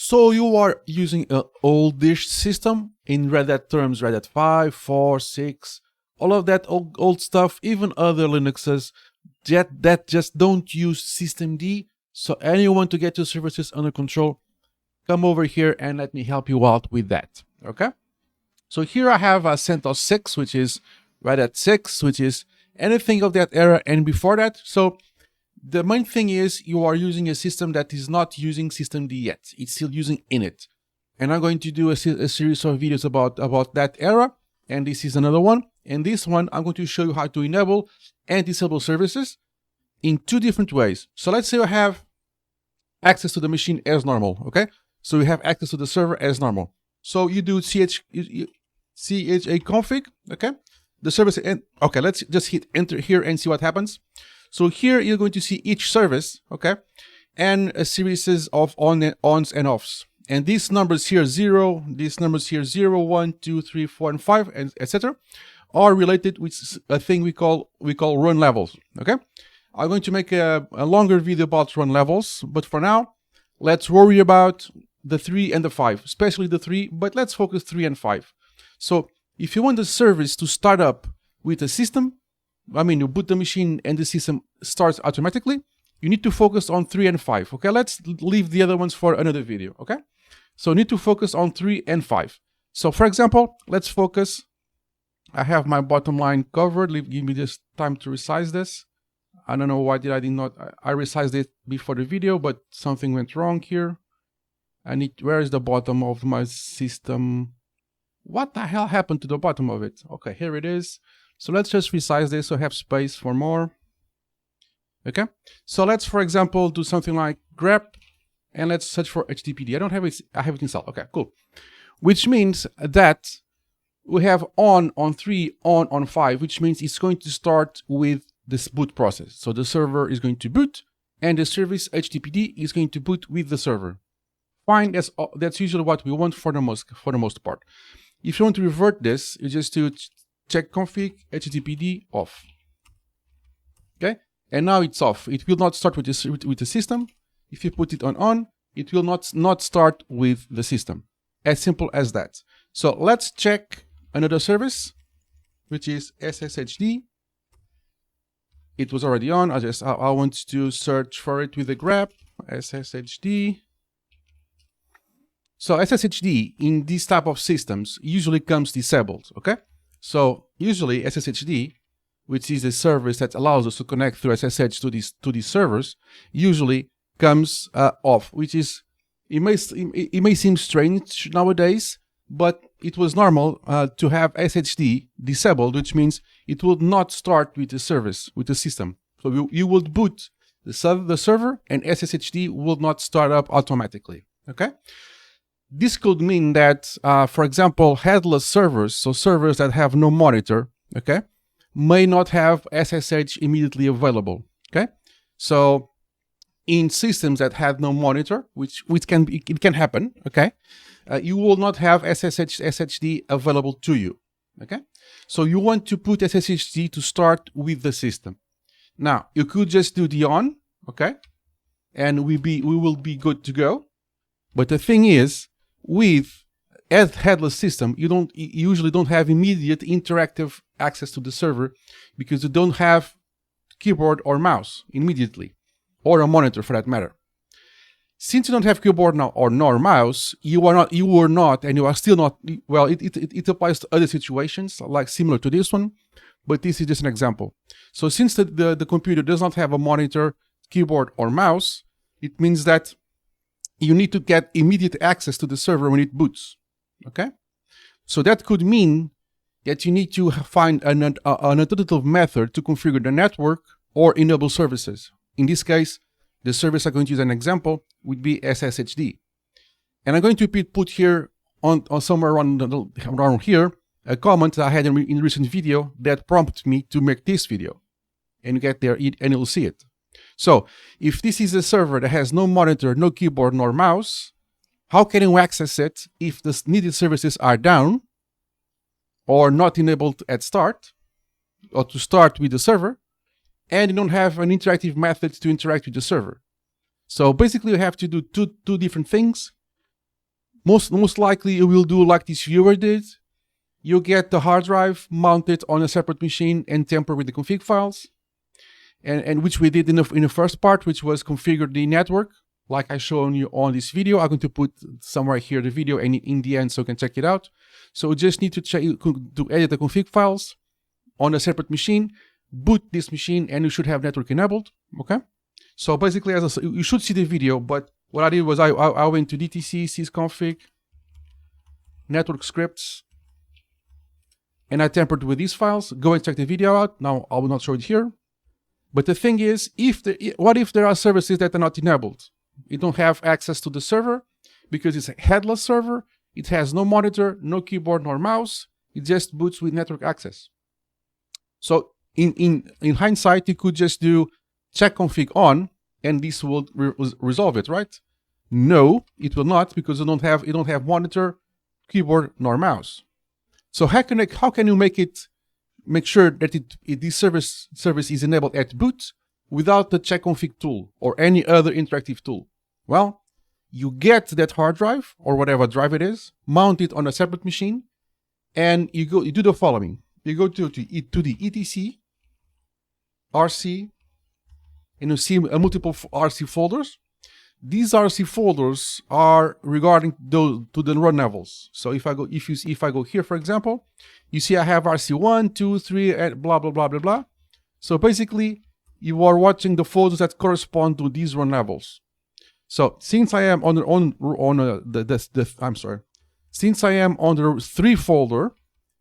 So you are using an oldish system, in Red Hat terms, Red Hat 5, 4, 6, all of that old stuff, even other Linuxes that just don't use systemd. So anyone to get your services under control, come over here and let me help you out with that. Okay. So here I have CentOS 6, which is Red Hat 6, which is anything of that era and before that. So the main thing is you are using a system that is not using systemd yet. It's still using init. And I'm going to do a series of videos about that era. And this is another one. And this one, I'm going to show you how to enable and disable services in two different ways. So let's say I have access to the machine as normal, okay? So we have access to the server as normal. So you do CHA config, okay? The service, and okay, let's just hit enter here and see what happens. So here you're going to see each service, okay? And a series of ons and offs. And these numbers here 0, these numbers here 0, 1, 2, 3, 4, and 5, and etc. are related with a thing we call run levels, okay? I'm going to make a longer video about run levels, but for now, let's worry about the 3 and the 5, especially the 3, but let's focus 3 and 5. So if you want the service to start up with a system, I mean, you boot the machine and the system starts automatically, you need to focus on 3 and 5, okay? Let's leave the other ones for another video, okay? So you need to focus on 3 and 5. So for example, let's focus. I have my bottom line covered. Give me this time to resize this. I don't know why I resized it before the video, but something went wrong here. Where is the bottom of my system? What the hell happened to the bottom of it? Okay, here it is. So let's just resize this so I have space for more. Okay, so let's, for example, do something like grep, and let's search for HTTPD. I don't have it. I have it installed. Okay, cool. Which means that we have on 3, on 5, which means it's going to start with this boot process. So the server is going to boot, and the service HTTPD is going to boot with the server. Fine. That's usually what we want for the most part. If you want to revert this, you just do check config HTTPD off. Okay, and now it's off. It will not start with the system. If you put it on, it will not start with the system. As simple as that. So let's check another service, which is SSHD. It was already on. I want to search for it with the grep SSHD. So SSHD in these type of systems usually comes disabled. Okay. So usually SSHD, which is a service that allows us to connect through SSH to these servers, usually comes off, which is it may seem strange nowadays, but it was normal to have SSHD disabled, which means it will not start with the service, with the system. So you would boot the server, and SSHD will not start up automatically. Okay. This could mean that, for example, headless servers, so servers that have no monitor, okay, may not have SSH immediately available. Okay. So in systems that have no monitor, which can happen, okay, you will not have SSHD available to you, okay? So you want to put SSHD to start with the system. Now, you could just do the on, okay, and we will be good to go. But the thing is, with a headless system, you usually don't have immediate interactive access to the server because you don't have keyboard or mouse immediately, or a monitor for that matter. Since you don't have keyboard now or nor mouse, you are not, and you are still not. Well, it applies to other situations like similar to this one, but this is just an example. So since the computer does not have a monitor, keyboard, or mouse, it means that you need to get immediate access to the server when it boots. Okay, so that could mean that you need to find an alternative method to configure the network or enable services. In this case, the service I'm going to use an example would be SSHD. And I'm going to put here on somewhere around here a comment I had in a recent video that prompted me to make this video. And you get there and you'll see it. So if this is a server that has no monitor, no keyboard, nor mouse, how can you access it if the needed services are down or not enabled at start or to start with the server? And you don't have an interactive method to interact with the server. So basically you have to do two different things. most likely you will do like this viewer did. You get the hard drive, mount it on a separate machine, and tamper with the config files, and which we did in the first part, which was configure the network, like I shown you on this video. I'm going to put somewhere here the video and in the end so you can check it out. So you just need to edit the config files on a separate machine, boot this machine, and you should have network enabled. Okay. So basically, as I said, you should see the video, but what I did was I went to DTC sysconfig network scripts, and I tampered with these files. Go and check the video out. Now I will not show it here. But the thing is, what if there are services that are not enabled? You don't have access to the server because it's a headless server. It has no monitor, no keyboard nor mouse. It just boots with network access. So in hindsight, you could just do check config on, and this will resolve it, right? No, it will not, because you don't have monitor, keyboard nor mouse. So how can you make sure that this service is enabled at boot without the check config tool or any other interactive tool? Well, you get that hard drive or whatever drive it is, mount it on a separate machine, and you do the following. You go to the etc rc, and you see multiple RC folders. These RC folders are regarding to the run levels. So if I go here, for example, you see I have RC1, 2, 3, and blah blah blah blah blah. So basically, you are watching the folders that correspond to these run levels. So since I am on since I am on the 3 folder,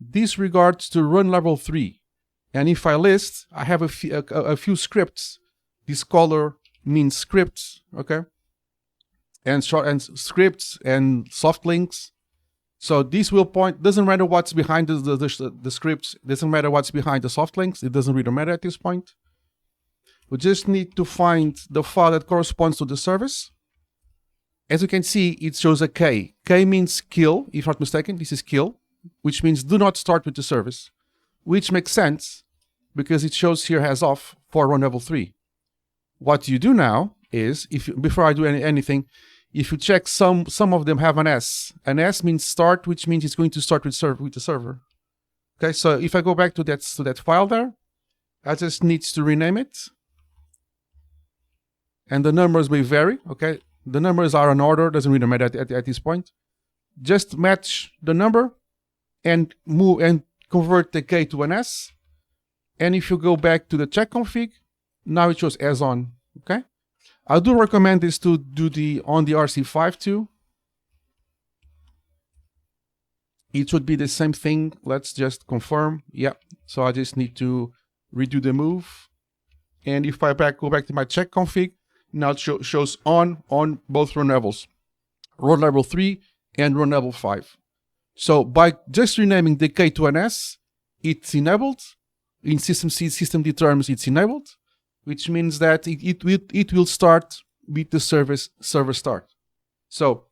this regards to run level 3. And if I list, I have a few scripts. This color means scripts, okay? And scripts and soft links. So this will point, doesn't matter what's behind the scripts, doesn't matter what's behind the soft links, it doesn't really matter at this point. We just need to find the file that corresponds to the service. As you can see, it shows a K. K means kill, if not mistaken, this is kill, which means do not start with the service, which makes sense because it shows here as off for run level 3. What you do now is, before I do anything, if you check some of them have an S. An S means start, which means it's going to start with the server. Okay, so if I go back to that file there, I just need to rename it. And the numbers may vary, okay? The numbers are in order, doesn't really matter at this point. Just match the number and move and convert the K to an S. And if you go back to the check config, now it shows as on, okay? I do recommend this to do on the RC5 too. It should be the same thing. Let's just confirm. Yeah, so I just need to redo the move. And if I go back to my check config, now it shows on both run levels, run level 3 and run level 5. So by just renaming the K to an S, it's enabled. In systemd terms, it's enabled, which means that it will start with the server start. So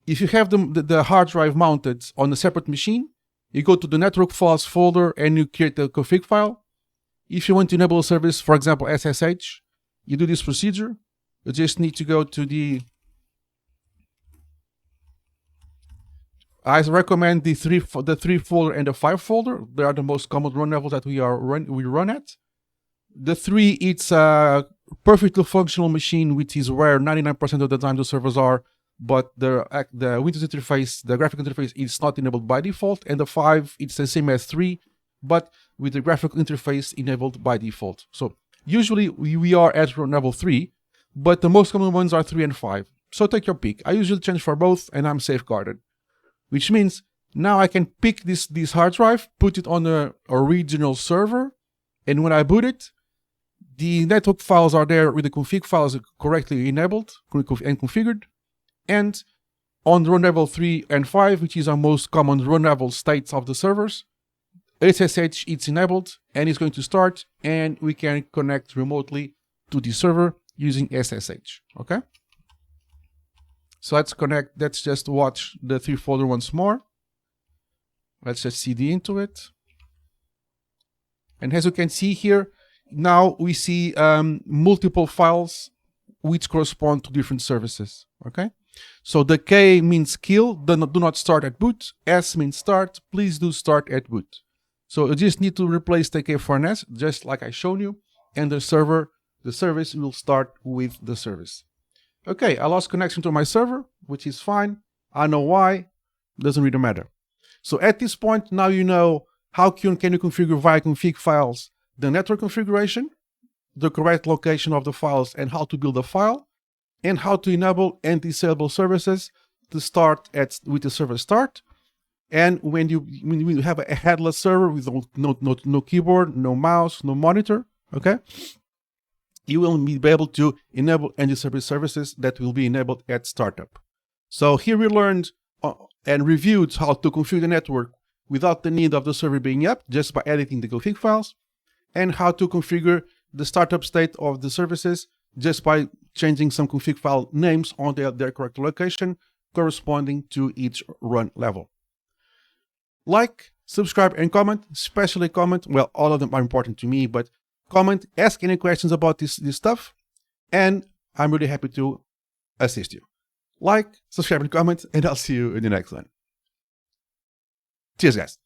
if you have the hard drive mounted on a separate machine, you go to the network files folder and you create the config file. If you want to enable a service, for example, SSH, you do this procedure. You just need to go to I recommend the 3 folder and the 5 folder. They are the most common run levels that we run at. The 3, it's a perfectly functional machine, which is where 99% of the time the servers are, but the Windows interface, the graphical interface, is not enabled by default. And the 5, it's the same as 3, but with the graphical interface enabled by default. So usually we are at run level 3, but the most common ones are 3 and 5. So take your pick. I usually change for both, and I'm safeguarded. Which means now I can pick this hard drive, put it on a original server, and when I boot it, the network files are there with the config files correctly enabled and configured. And on run level 3 and 5, which is our most common run level states of the servers, SSH it's enabled and it's going to start, and we can connect remotely to the server using SSH. Okay? So let's just watch the 3 folder once more. Let's just cd into it. And as you can see here, now we see multiple files which correspond to different services, okay? So the K means kill, do not start at boot. S means start, please do start at boot. So you just need to replace the K for an S, just like I shown you, and the service will start with the service. Okay, I lost connection to my server, which is fine. I know why, doesn't really matter. So at this point, now you know how can you configure via config files the network configuration, the correct location of the files, and how to build a file, and how to enable and disable services to start with the server start. And when you have a headless server with no keyboard, no mouse, no monitor, okay, you will be able to enable and disable services that will be enabled at startup. So here we learned and reviewed how to configure the network without the need of the server being up, just by editing the config files, and how to configure the startup state of the services just by changing some config file names on their correct location corresponding to each run level. Like, subscribe, and comment, especially comment. Well, all of them are important to me, but comment, ask any questions about this stuff, and I'm really happy to assist you. Like, subscribe, and comment, and I'll see you in the next one. Cheers, guys.